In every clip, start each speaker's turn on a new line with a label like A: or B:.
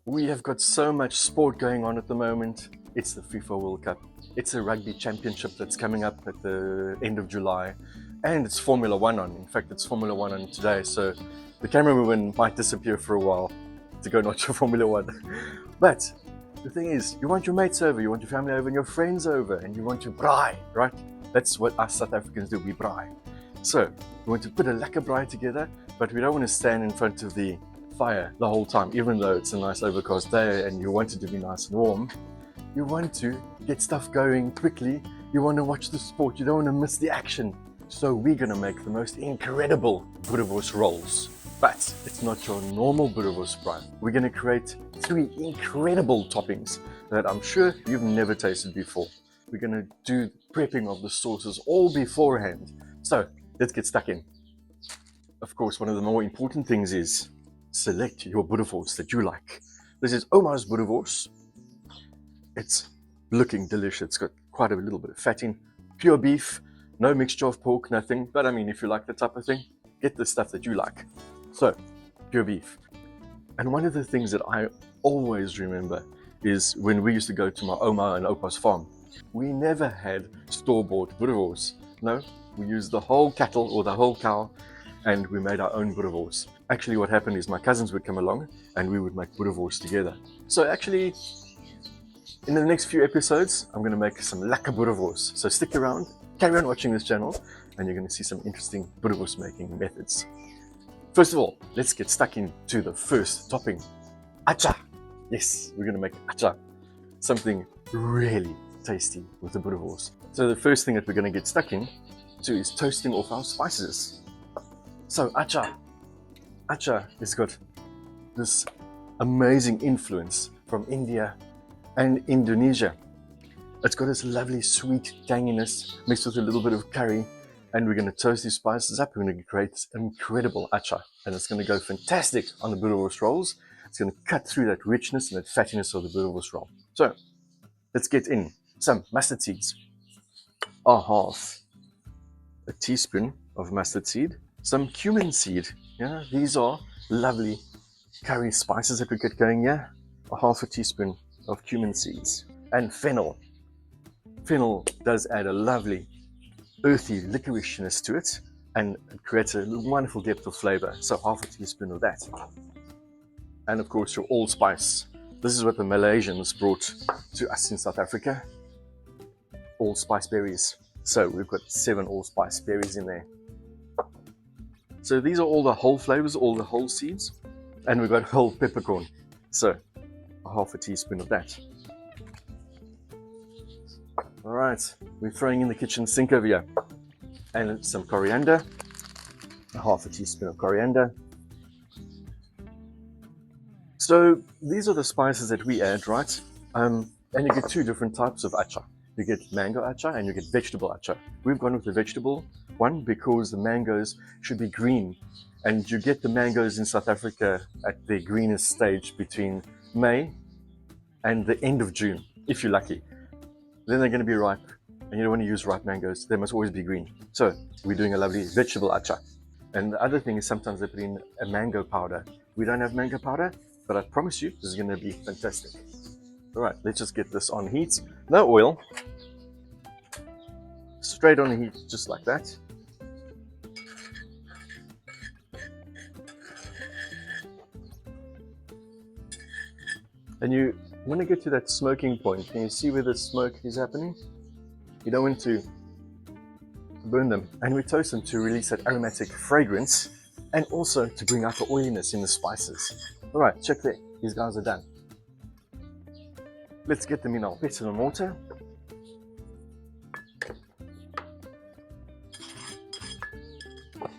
A: We have got so much sport going on at the moment. It's the FIFA World Cup. It's a rugby championship that's coming up at the end of July. And it's Formula One on. In fact, it's Formula One on today. So the cameraman might disappear for a while to go watch Formula One. But the thing is, you want your mates over, you want your family over and your friends over, and you want to braai, right? That's what us South Africans do, we braai. So we want to put a lekker braai together, but we don't want to stand in front of the fire the whole time, even though it's a nice overcast day and you want it to be nice and warm. You want to get stuff going quickly. You want to watch the sport. You don't want to miss the action. So we're going to make the most incredible Boerewors rolls. But it's not your normal Boerewors braai. We're going to create 3 incredible toppings that I'm sure you've never tasted before. We're going to do prepping of the sauces all beforehand. So let's get stuck in. Of course, one of the more important things is select your Boerewors that you like. This is Oma's Boerewors. It's looking delicious. It's got quite a little bit of fat in. Pure beef, no mixture of pork, nothing. But I mean, if you like the type of thing, get the stuff that you like. So, pure beef. And one of the things that I always remember is when we used to go to my Oma and Opa's farm. We never had store-bought Boerewors. No, we used the whole cattle or the whole cow, and we made our own Boerewors. Actually, what happened is my cousins would come along and we would make Boerewors together. So actually, in the next few episodes, I'm going to make some lekker Boerewors. So stick around, carry on watching this channel, and you're going to see some interesting Boerewors making methods. First of all, let's get stuck into the first topping, atchar. Yes, we're going to make atchar, something really tasty with the Boerewors. So the first thing that we're going to get stuck in to is toasting off our spices. So atchar has got this amazing influence from India and Indonesia. It's got this lovely sweet tanginess mixed with a little bit of curry, and we're going to toast these spices up. We're going to create this incredible atchar, and it's going to go fantastic on the Boerewors rolls. It's going to cut through that richness and that fattiness of the Boerewors roll. So let's get in some mustard seeds, a half a teaspoon of mustard seed, some cumin seed. Yeah, these are lovely curry spices that we get going here. A half a teaspoon of cumin seeds, and fennel. Fennel does add a lovely earthy licoricness to it, and it creates a wonderful depth of flavor. So half a teaspoon of that. And of course your allspice. This is what the Malaysians brought to us in South Africa. Allspice berries. So we've got 7 allspice berries in there. So these are all the whole flavors, all the whole seeds, and we've got whole peppercorn. So a half a teaspoon of that. All right, we're throwing in the kitchen sink over here, and some coriander, a half a teaspoon of coriander. So these are the spices that we add, right? And you get 2 different types of atchar. You get mango atchar and you get vegetable atchar. We've gone with the vegetable one because the mangoes should be green, and you get the mangoes in South Africa at their greenest stage between May and the end of June, if you're lucky. Then they're going to be ripe, and you don't want to use ripe mangoes. They must always be green. So we're doing a lovely vegetable atchar. And the other thing is sometimes they put in a mango powder. We don't have mango powder, but I promise you this is going to be fantastic. All right, let's just get this on heat. No oil. Straight on heat, just like that. And you want to get to that smoking point. Can you see where the smoke is happening? You don't want to burn them. And we toast them to release that aromatic fragrance and also to bring out the oiliness in the spices. All right, check there. These guys are done. Let's get them in our pestle and mortar.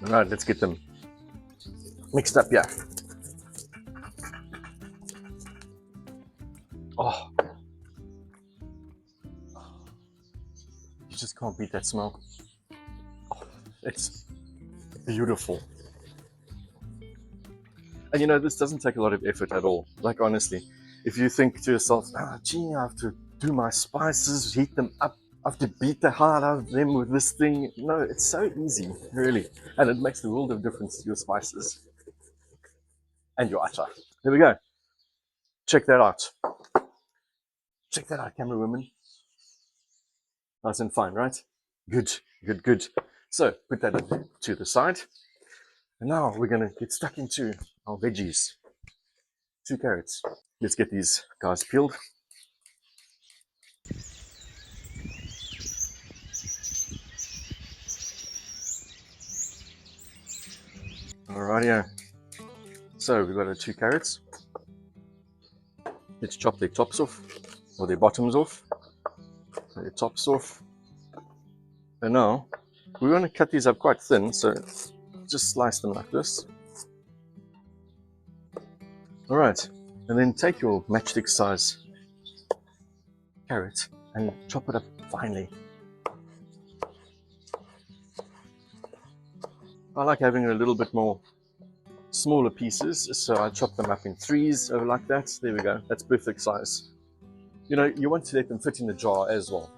A: All right, let's get them mixed up here. Oh, you just can't beat that smell. Oh, it's beautiful. And you know, this doesn't take a lot of effort at all. Like honestly, if you think to yourself, gee, I have to do my spices, heat them up, I have to beat the heart out of them with this thing. No, it's so easy, really. And it makes the world of difference to your spices and your atchar. There we go. Check that out. Check that out, camera woman. Nice and fine, right? Good, good, good. So put that to the side. And now we're going to get stuck into our veggies. 2 carrots. Let's get these guys peeled. Alrighty. So we've got our 2 carrots. Let's chop their tops off, or their bottoms off, their tops off. And now we want to cut these up quite thin, so just slice them like this. Alright, and then take your matchstick size carrot and chop it up finely. I like having a little bit more smaller pieces, so I chop them up in 3s like that. There we go, that's perfect size. You know, you want to let them fit in the jar as well.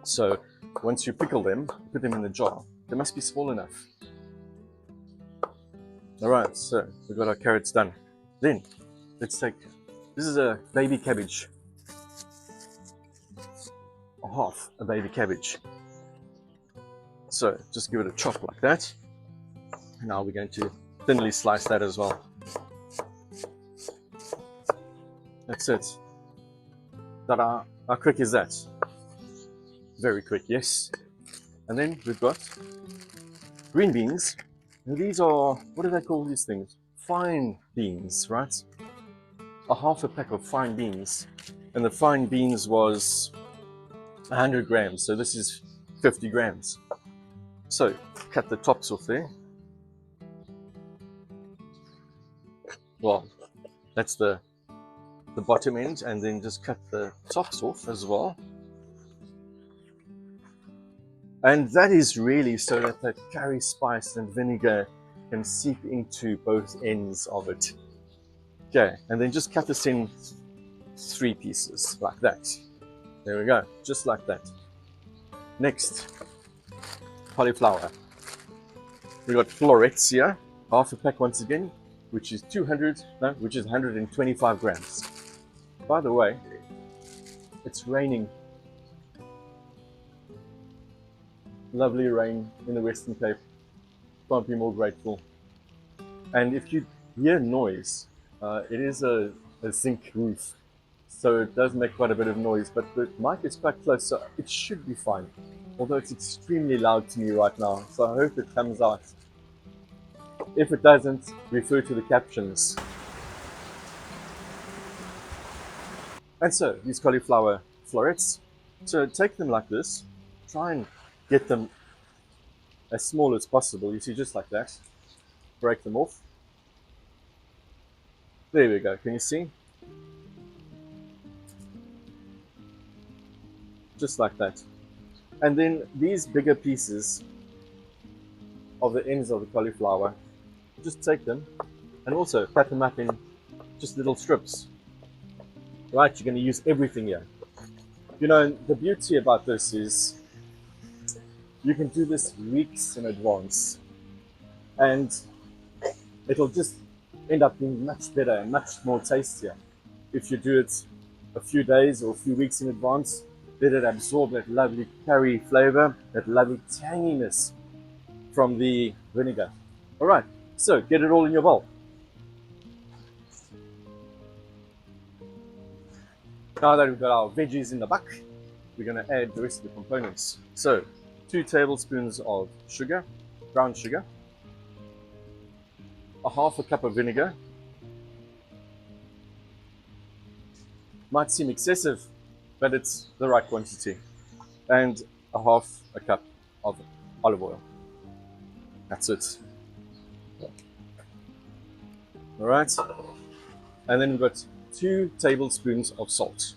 A: So once you pickle them, put them in the jar, they must be small enough. Alright, so we've got our carrots done. Then let's take, this is a baby cabbage, half a baby cabbage. So just give it a chop like that. Now we're going to thinly slice that as well. That's it. Ta-da! How quick is that? Very quick, yes. And then we've got green beans. Now these are, what do they call these things? Fine beans, right? A half a pack of fine beans. And the fine beans was 100 grams, so this is 50 grams. So cut the tops off there. Well, that's the bottom end, and then just cut the tops off as well. And that is really so that the curry spice and vinegar can seep into both ends of it. Okay, and then just cut this in 3 pieces like that. There we go, just like that. Next, cauliflower. We got florets here, half a pack once again, which is 125 grams. By the way, it's raining. Lovely rain in the Western Cape. Can't be more grateful. And if you hear noise, it is a zinc roof, so it does make quite a bit of noise, but the mic is quite close, so it should be fine. Although it's extremely loud to me right now, so I hope it comes out. If it doesn't, refer to the captions. And so, these cauliflower florets, so take them like this, try and get them as small as possible, you see, just like that. Break them off. There we go, can you see? Just like that. And then these bigger pieces of the ends of the cauliflower, just take them and also cut them up in just little strips. Right, you're going to use everything here. You know, the beauty about this is you can do this weeks in advance and it'll just end up being much better and much more tastier. If you do it a few days or a few weeks in advance, let it absorb that lovely curry flavor, that lovely tanginess from the vinegar. All right, so get it all in your bowl. Now that we've got our veggies in the buck, we're going to add the rest of the components. So 2 tablespoons of sugar, brown sugar, a half a cup of vinegar. Might seem excessive, but it's the right quantity. And a half a cup of olive oil. That's it. All right. And then we've got 2 tablespoons of salt.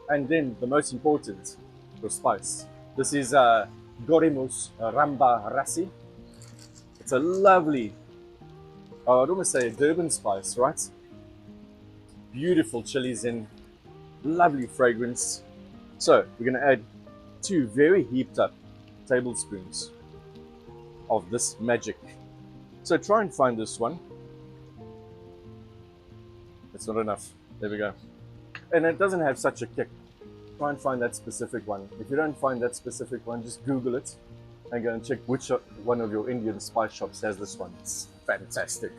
A: And then the most important, the spice. This is Boerewors Ramba Rassi. It's a lovely, I'd almost say a Durban spice, right? Beautiful chilies in, lovely fragrance. So we're going to add 2 very heaped up tablespoons of this magic. So try and find this one. It's not enough. There we go. And it doesn't have such a kick. Try and find that specific one. If you don't find that specific one, just Google it and go and check which one of your Indian spice shops has this one. It's fantastic.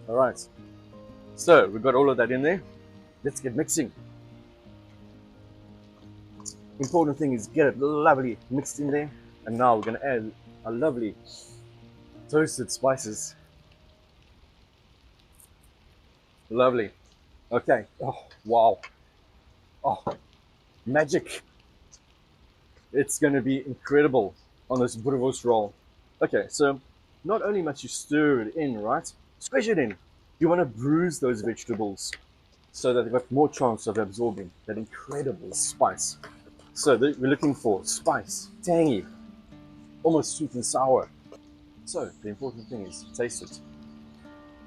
A: All right. So we've got all of that in there. Let's get mixing. Important thing is get it lovely mixed in there. And now we're going to add our lovely toasted spices. Lovely. Okay. Oh, wow. Oh, magic. It's going to be incredible on this Boerewors roll. Okay, so not only must you stir it in, right? Squish it in. You want to bruise those vegetables so that they've got more chance of absorbing that incredible spice. So we're looking for spice, tangy, almost sweet and sour. So the important thing is taste it,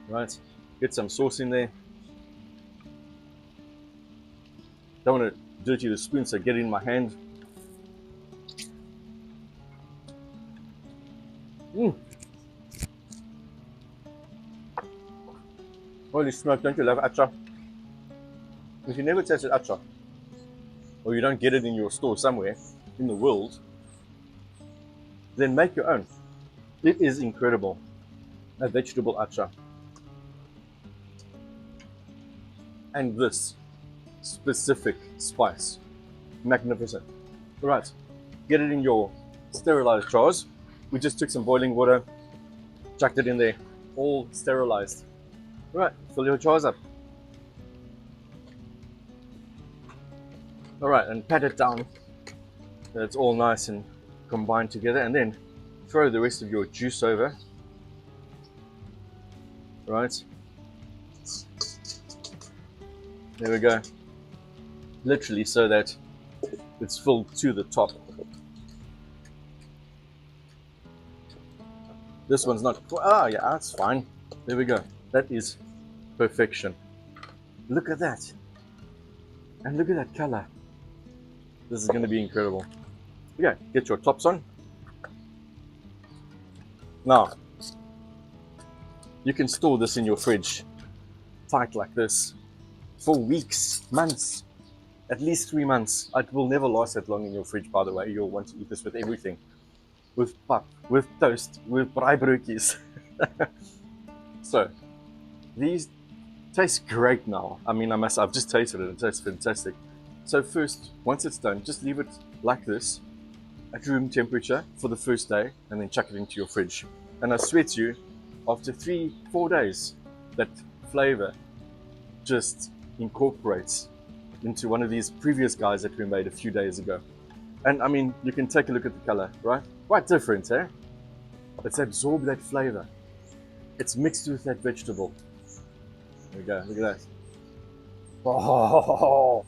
A: right? Get some sauce in there. Don't want to dirty the spoon, so get it in my hand. Holy smoke, don't you love atchar? If you never tasted atchar, or you don't get it in your store somewhere in the world, then make your own. It is incredible. A vegetable atchar. And this specific spice. Magnificent. Right, get it in your sterilized jars. We just took some boiling water, chucked it in there, all sterilized. Right, fill your jars up. All right, and pat it down so it's all nice and combined together, and then throw the rest of your juice over. Right, there we go. Literally so that it's filled to the top. This one's not, yeah, that's fine. There we go. That is perfection. Look at that. And look at that color. This is going to be incredible. Okay, get your tops on. Now, you can store this in your fridge, tight like this, for weeks, months, at least 3 months. It will never last that long in your fridge, by the way. You'll want to eat this with everything. With pap, with toast, with braaibroodjies. So, these taste great now. I mean, I've just tasted it. It tastes fantastic. So first, once it's done, just leave it like this at room temperature for the first day, and then chuck it into your fridge. And I swear to you, after 3-4 days, that flavor just incorporates into one of these previous guys that we made a few days ago. And I mean, you can take a look at the color, right? Quite different, eh? It's absorbed that flavor. It's mixed with that vegetable. There we go, look at that. Oh,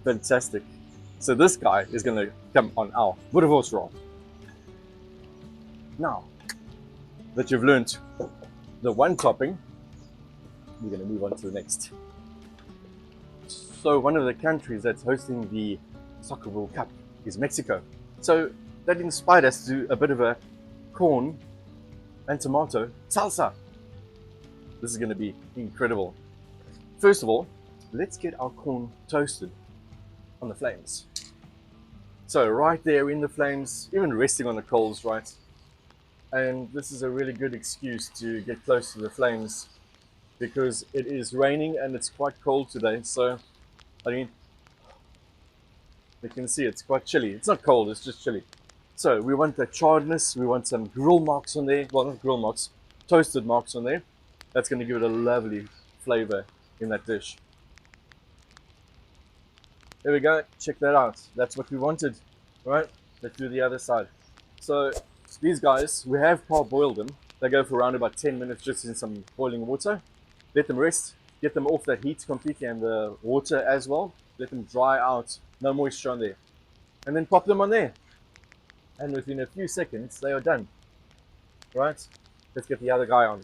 A: fantastic. So this guy is going to come on our Boerewors roll. Now that you've learned the one topping, we're going to move on to the next. So one of the countries that's hosting the Soccer World Cup is Mexico. So that inspired us to do a bit of a corn and tomato salsa. This is going to be incredible. First of all, let's get our corn toasted on the flames. So right there in the flames, even resting on the coals, right? And this is a really good excuse to get close to the flames because it is raining and it's quite cold today. So, I mean, you can see it's quite chilly. It's not cold, it's just chilly. So we want the charredness, we want some grill marks on there. Well, not grill marks, toasted marks on there. That's going to give it a lovely flavor in that dish. There we go, check that out. That's what we wanted, right? Let's do the other side. So these guys, we have parboiled them. They go for around about 10 minutes just in some boiling water. Let them rest, get them off that heat completely and the water as well. Let them dry out, no moisture on there. And then pop them on there. And within a few seconds, they are done. Right? Let's get the other guy on.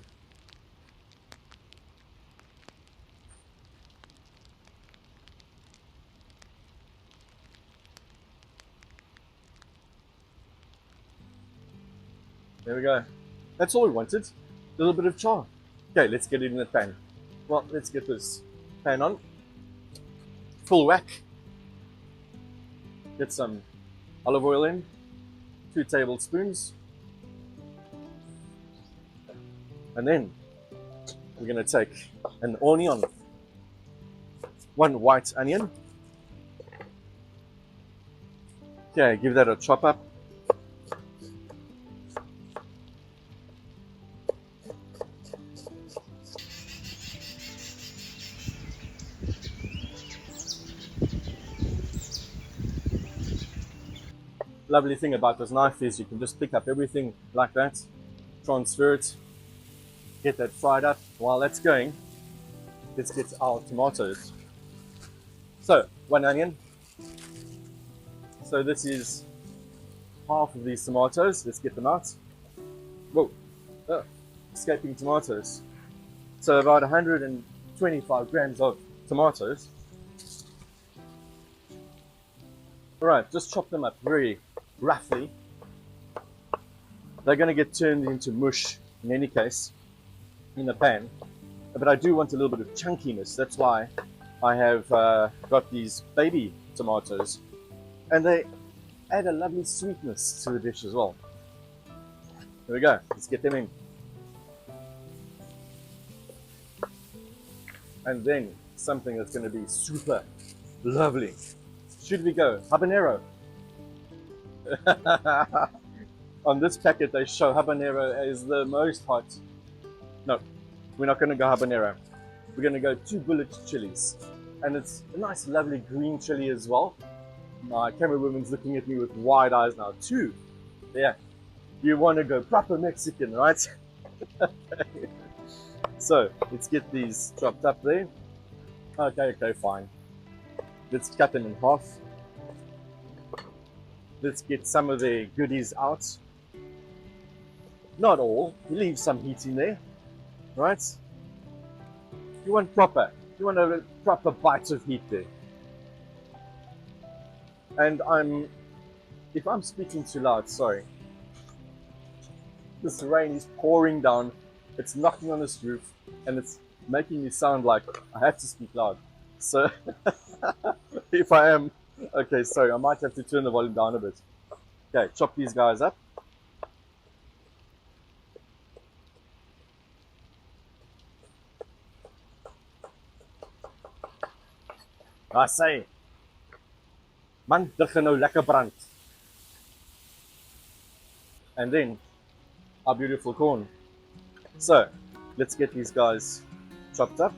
A: There we go. That's all we wanted. A little bit of char. Okay, let's get it in the pan. Well, let's get this pan on. Full whack. Get some olive oil in. 2 tablespoons. And then we're going to take an onion. 1 white onion. Okay, give that a chop up. Lovely thing about this knife is you can just pick up everything like that, transfer it, get that fried up. While that's going, let's get our tomatoes. So, 1 onion. So this is half of these tomatoes. Let's get them out. Whoa, oh, escaping tomatoes. So about 125 grams of tomatoes. Alright, just chop them up very roughly. They're going to get turned into mush in any case in the pan. But I do want a little bit of chunkiness. That's why I have got these baby tomatoes. And they add a lovely sweetness to the dish as well. There we go. Let's get them in. And then something that's going to be super lovely. Should we go habanero? On this packet they show habanero as the most hot. No, we're not going to go habanero. We're going to go 2 bullet chilies. And it's a nice lovely green chili as well. My camera woman's looking at me with wide eyes now. 2. Yeah. You want to go proper Mexican, right? So, let's get these chopped up there. Okay, fine. Let's cut them in half. Let's get some of the goodies out. Not all. You leave some heat in there, right? You want a proper bite of heat there. And if I'm speaking too loud, sorry. This rain is pouring down. It's knocking on this roof, and it's making me sound like I have to speak loud. So, if I am, okay, sorry, I might have to turn the volume down a bit. Okay, chop these guys up. I say, man, dit gaan nou lekker brand. And then, our beautiful corn. So, let's get these guys chopped up.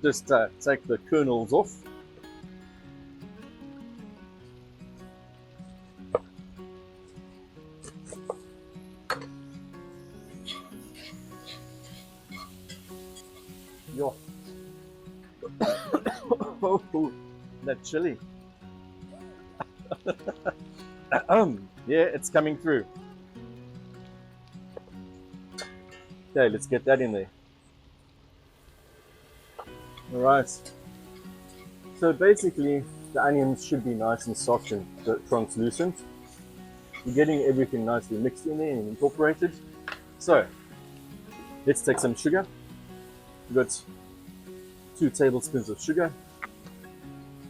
A: Just take the kernels off. Yo. Oh, that chili. Yeah, it's coming through. Okay, let's get that in there. Alright. So basically, the onions should be nice and soft and translucent. You're getting everything nicely mixed in there and incorporated. So, let's take some sugar. We've got 2 tablespoons of sugar.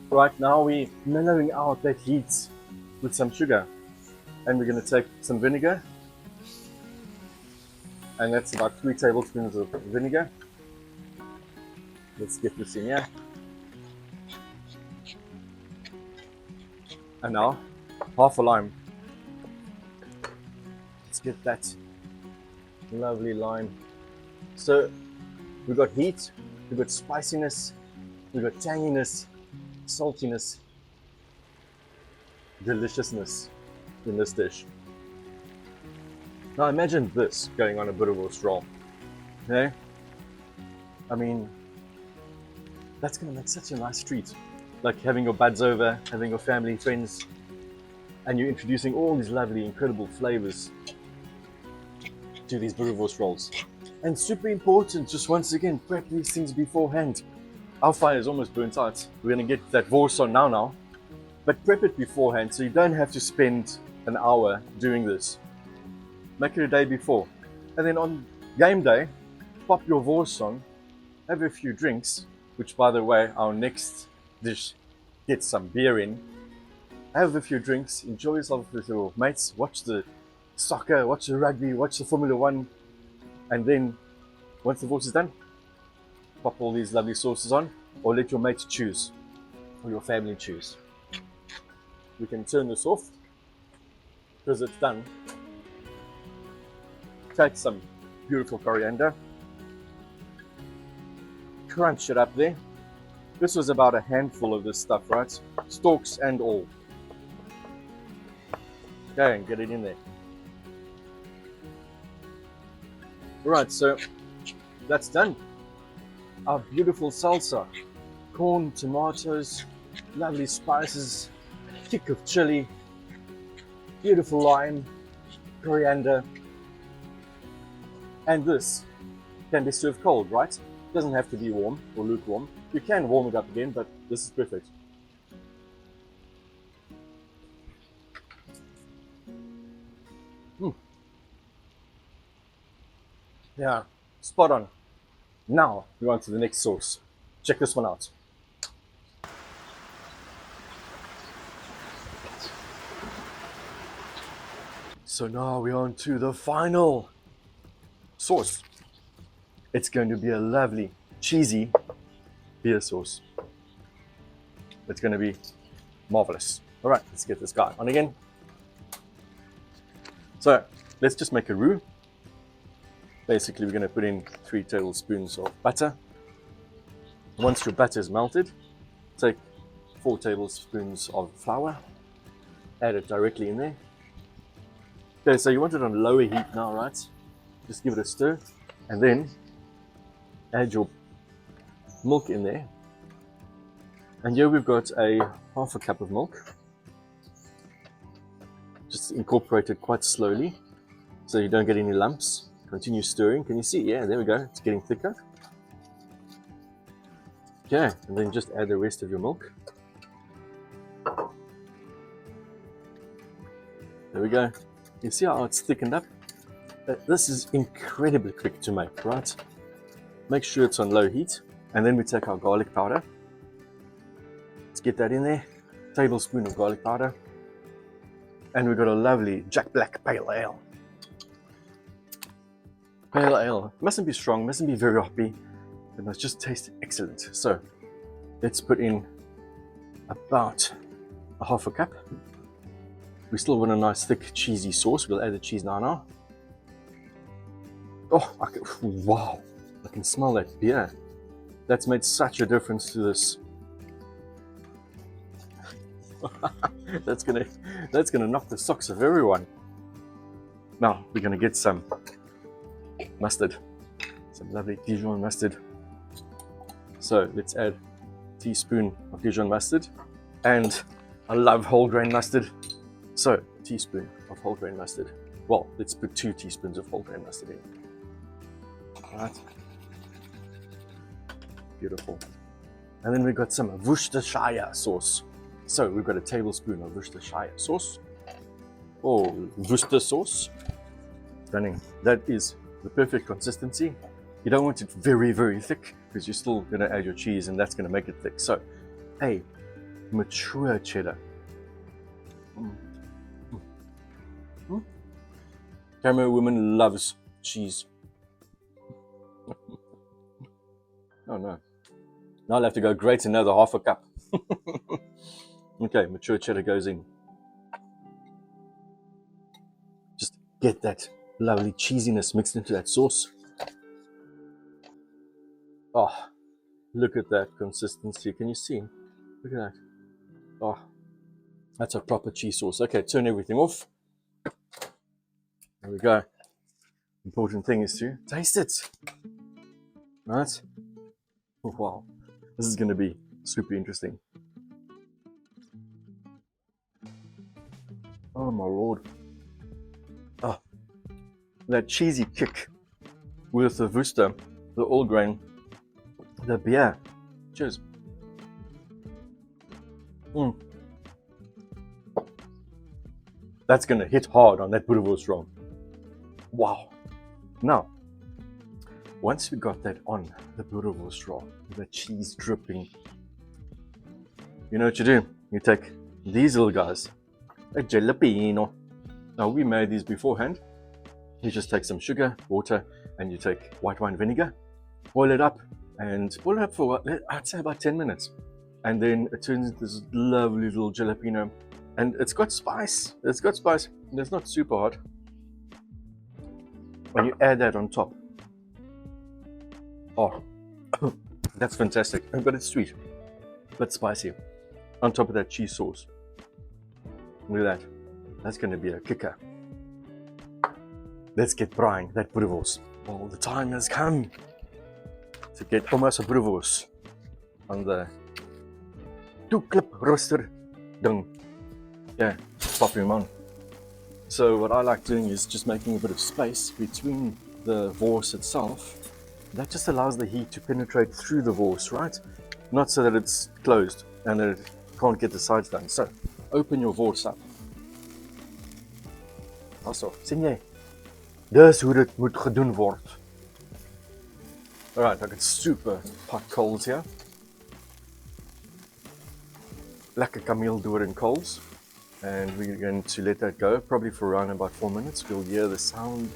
A: Right now we're mellowing out that heat with some sugar. And we're going to take some vinegar. And that's about 3 tablespoons of vinegar. Let's get this in here. And now, half a lime. Let's get that lovely lime. So, we've got heat, we've got spiciness, we've got tanginess, saltiness, deliciousness in this dish. Now imagine this going on a Boerewors roll. Okay? I mean, that's going to make such a nice treat. Like having your buds over, having your family, friends, and you're introducing all these lovely, incredible flavors to these Boerewors rolls. And super important, just once again, prep these things beforehand. Our fire is almost burnt out. We're going to get that Wors on now. But prep it beforehand so you don't have to spend an hour doing this. Make it a day before. And then on game day, pop your Wors on, have a few drinks, which by the way, our next dish gets some beer in. Have a few drinks, enjoy yourself with your mates, watch the soccer, watch the rugby, watch the Formula One, and then once the Wors is done, pop all these lovely sauces on, or let your mates choose, or your family choose. We can turn this off because it's done. Take some beautiful coriander, crunch it up there. This was about a handful of this stuff, right? Stalks and all. Okay, and get it in there. Right, so that's done. Our beautiful salsa. Corn, tomatoes, lovely spices, kick of chili, beautiful lime, coriander. And this can be served cold, right? It doesn't have to be warm or lukewarm. You can warm it up again, but this is perfect. Yeah, spot on. Now we're on to the next sauce. Check this one out. So now we're on to the final sauce. It's going to be a lovely, cheesy beer sauce. It's going to be marvelous. All right, let's get this guy on again. So let's just make a roux. Basically, we're going to put in 3 tablespoons of butter. Once your butter is melted, take 4 tablespoons of flour, add it directly in there. Okay, so you want it on lower heat now, right? Just give it a stir, and then add your milk in there. And here we've got a half a cup of milk. Just incorporate it quite slowly so you don't get any lumps. Continue stirring. Can you see? Yeah, there we go. It's getting thicker. Okay, and then just add the rest of your milk. There we go. You see how it's thickened up? This is incredibly quick to make, right? Make sure it's on low heat. And then we take our garlic powder. Let's get that in there. Tablespoon of garlic powder. And we've got a lovely Jack Black Pale Ale. Pale Ale. Mustn't be strong, mustn't be very hoppy. It must just taste excellent. So let's put in about a half a cup. We still want a nice thick cheesy sauce. We'll add the cheese now. Oh, wow. I can smell that beer. That's made such a difference to this. That's gonna knock the socks off everyone. Now we're gonna get some mustard, some lovely Dijon mustard. So let's add a teaspoon of Dijon mustard, and I love whole grain mustard. So a teaspoon of whole grain mustard. Well, let's put 2 teaspoons of whole grain mustard in. All right. Beautiful. And then we've got some Worcestershire sauce. So we've got a tablespoon of Worcestershire sauce, or Worcester sauce. Stunning. That is the perfect consistency. You don't want it very, very thick because you're still going to add your cheese and that's going to make it thick. So, a mature cheddar. Camera woman loves cheese. Oh no. Now I'll have to go grate another half a cup. Okay, mature cheddar goes in. Just get that lovely cheesiness mixed into that sauce. Oh, look at that consistency. Can you see? Look at that. Oh, that's a proper cheese sauce. Okay, turn everything off. There we go. Important thing is to taste it. Right? Oh, wow. This is going to be super interesting. Oh my lord. Oh, that cheesy kick with the Worcester, the all grain, the beer. Cheers. That's going to hit hard on that Boerewors roll. Wow. Now, Once we got that on the Boerewors roll, with the cheese dripping, you know what you do? You take these little guys, a jalapeno. Now we made these beforehand. You just take some sugar, water, and you take white wine vinegar, boil it up, and boil it up for, I'd say, about 10 minutes. And then it turns into this lovely little jalapeno. And it's got spice. It's got spice. And it's not super hot. When you add that on top, oh, that's fantastic. But it's sweet, but spicy. On top of that cheese sauce. Look at that. That's going to be a kicker. Let's get braaiing that Boerewors. Well, the time has come to get almost a Boerewors on the 2-clip roaster ding. Yeah, pop him on. So what I like doing is just making a bit of space between the wors itself. That just allows the heat to penetrate through the wors, right? Not so that it's closed and that it can't get the sides done. So open your wors up. Also, sien jy? Dis hoe dit moet gedoen word. Alright, I got super hot coals here. Lekker kameeldoring coals. And we're going to let that go, probably for around about 4 minutes. We'll hear the sound,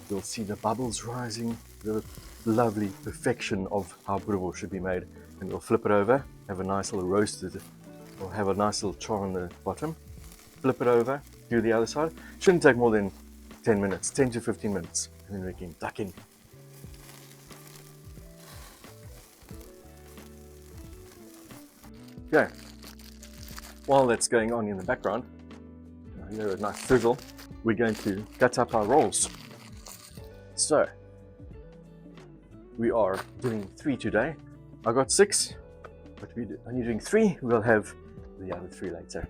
A: we'll see the bubbles rising, the lovely perfection of how Boerewors should be made. And we'll flip it over, have a nice little roasted, we'll have a nice little char on the bottom. Flip it over, do the other side. Shouldn't take more than 10 minutes, 10 to 15 minutes. And then we can duck in. Okay. While that's going on in the background, I hear a nice sizzle, we're going to cut up our rolls. So, we are doing 3 today. I got 6, but we're only doing 3. We'll have the other 3 later.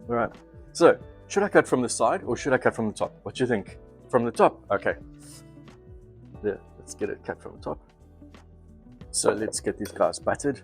A: Alright, so, should I cut from the side or should I cut from the top? What do you think? From the top? Okay. There, let's get it cut from the top. So let's get these guys battered.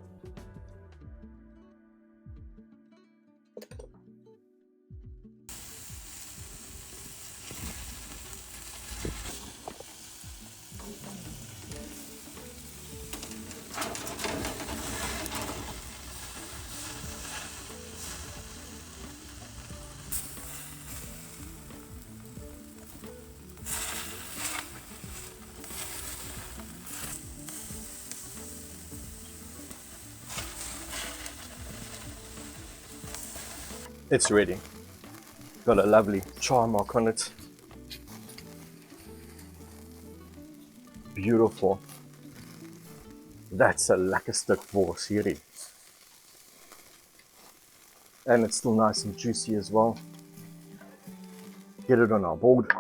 A: It's ready. Got a lovely char mark on it. Beautiful. That's a lekker stuk wors hierdie. And it's still nice and juicy as well. Get it on our board.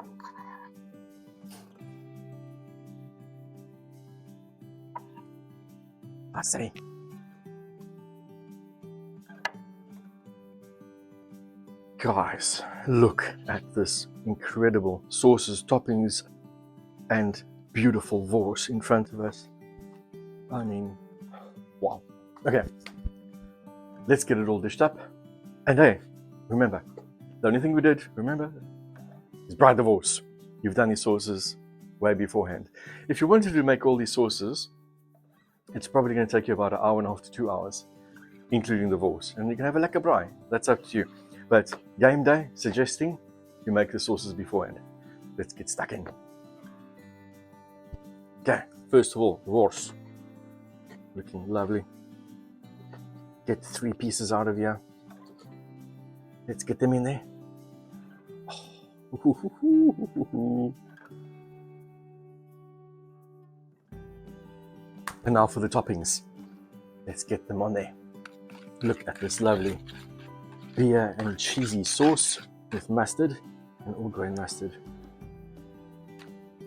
A: I say. Guys, look at this incredible sauces, toppings, and beautiful wors in front of us. I mean, wow. Okay, let's get it all dished up. And hey, remember, the only thing we did, remember, is braai the wors. You've done these sauces way beforehand. If you wanted to make all these sauces, it's probably going to take you about 1.5 hours to 2 hours, including the wors. And you can have a lekker braai. That's up to you. But game day, suggesting you make the sauces beforehand. Let's get stuck in. Okay, first of all, wors. Looking lovely. Get 3 pieces out of here. Let's get them in there. Oh. And now for the toppings. Let's get them on there. Look at this lovely beer and cheesy sauce with mustard and all grain mustard.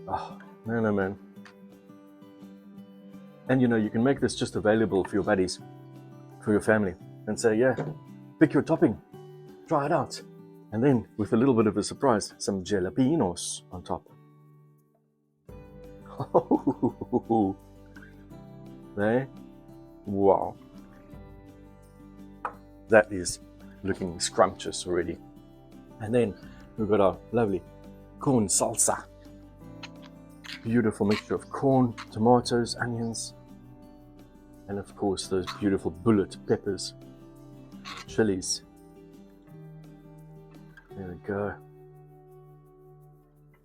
A: Oh, man. And you know, you can make this just available for your buddies, for your family, and say, yeah, pick your topping, try it out. And then, with a little bit of a surprise, some jalapenos on top. There. Wow. That is looking scrumptious already. And then we've got our lovely corn salsa. beautiful mixture of corn, tomatoes, onions, and of course those beautiful bullet peppers, chilies. There we go.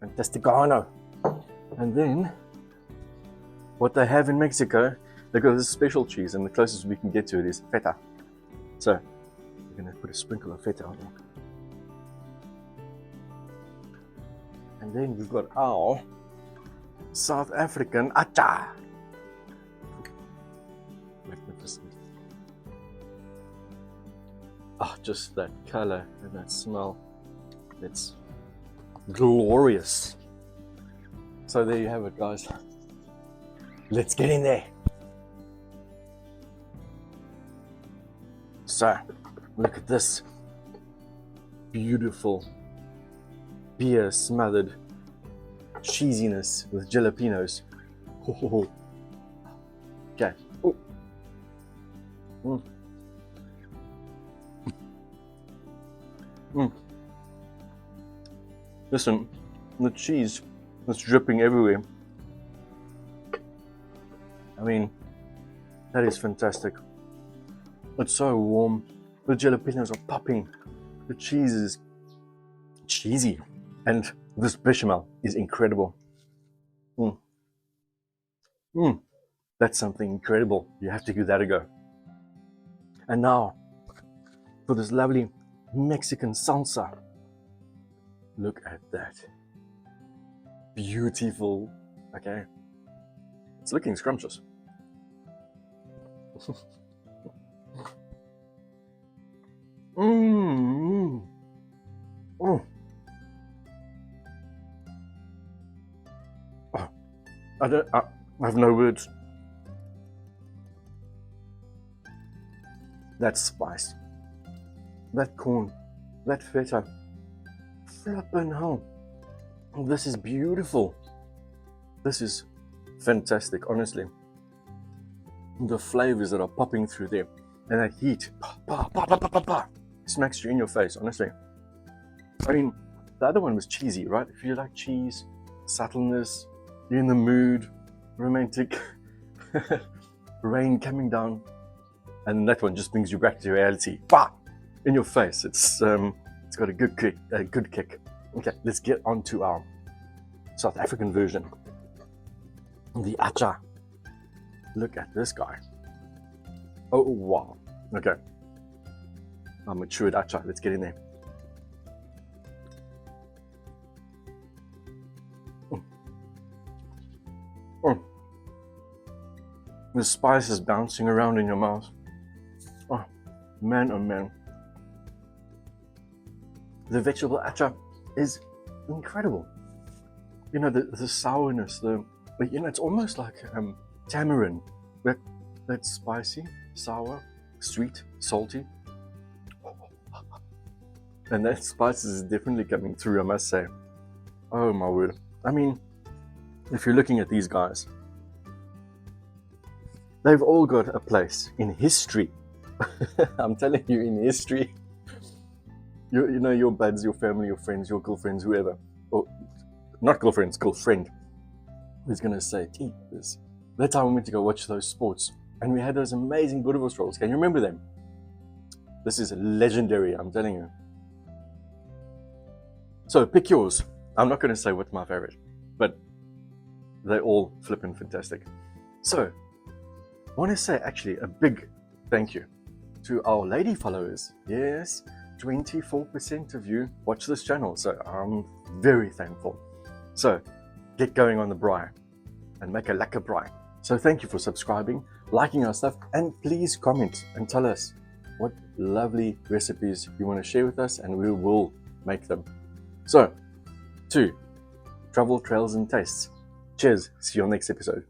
A: Fantasticano. And then, what they have in Mexico, they've got this special cheese, and the closest we can get to it is Feta. So, we're going to put a sprinkle of Feta on there. And then we've got our South African Atchar. Magnificent. Oh, just that color and that smell. It's glorious. So there you have it, guys. Let's get in there. So, look at this beautiful beer smothered cheesiness with jalapenos. Okay. Oh. Listen, the cheese is dripping everywhere. I mean, that is fantastic. It's so warm. The jalapenos are popping. The cheese is cheesy. And this bechamel is incredible. That's something incredible. You have to give that a go. And now, for this lovely Mexican salsa. Look at that. Beautiful. Okay. It's looking scrumptious. I have no words. That spice, that corn, that feta, flippin' hell. This is beautiful. This is fantastic, honestly. The flavors that are popping through there, and that heat, smacks you in your face, honestly. I mean, the other one was cheesy, right? If you like cheese, subtleness, you're in the mood, romantic, rain coming down, and that one just brings you back to reality. Bah! In your face. It's got a good kick. Okay, let's get on to our South African version. The atchar. Look at this guy. Oh wow. Okay. Our matured atchar. Let's get in there. The spice is bouncing around in your mouth. Oh man. The vegetable atchar is incredible. You know, the sourness, it's almost like tamarind. That's spicy, sour, sweet, salty. And that spice is definitely coming through, I must say. Oh my word. I mean, if you're looking at these guys, they've all got a place in history. I'm telling you, in history. You know, your buds, your family, your friends, your girlfriends, whoever. Or not girlfriends, girlfriend. Who's going to say, gee, that time we went to go watch those sports. And we had those amazing Boerewors rolls. Can you remember them? This is legendary, I'm telling you. So pick yours. I'm not going to say what's my favorite. But they're all flippin' fantastic. So, I want to say actually a big thank you to our lady followers. Yes, 24% of you watch this channel, so I'm very thankful. So, get going on the braai and make a lekker braai. So thank you for subscribing, liking our stuff, and please comment and tell us what lovely recipes you want to share with us, and we will make them. So, to travel, trails, and tastes. Cheers. See you on the next episode.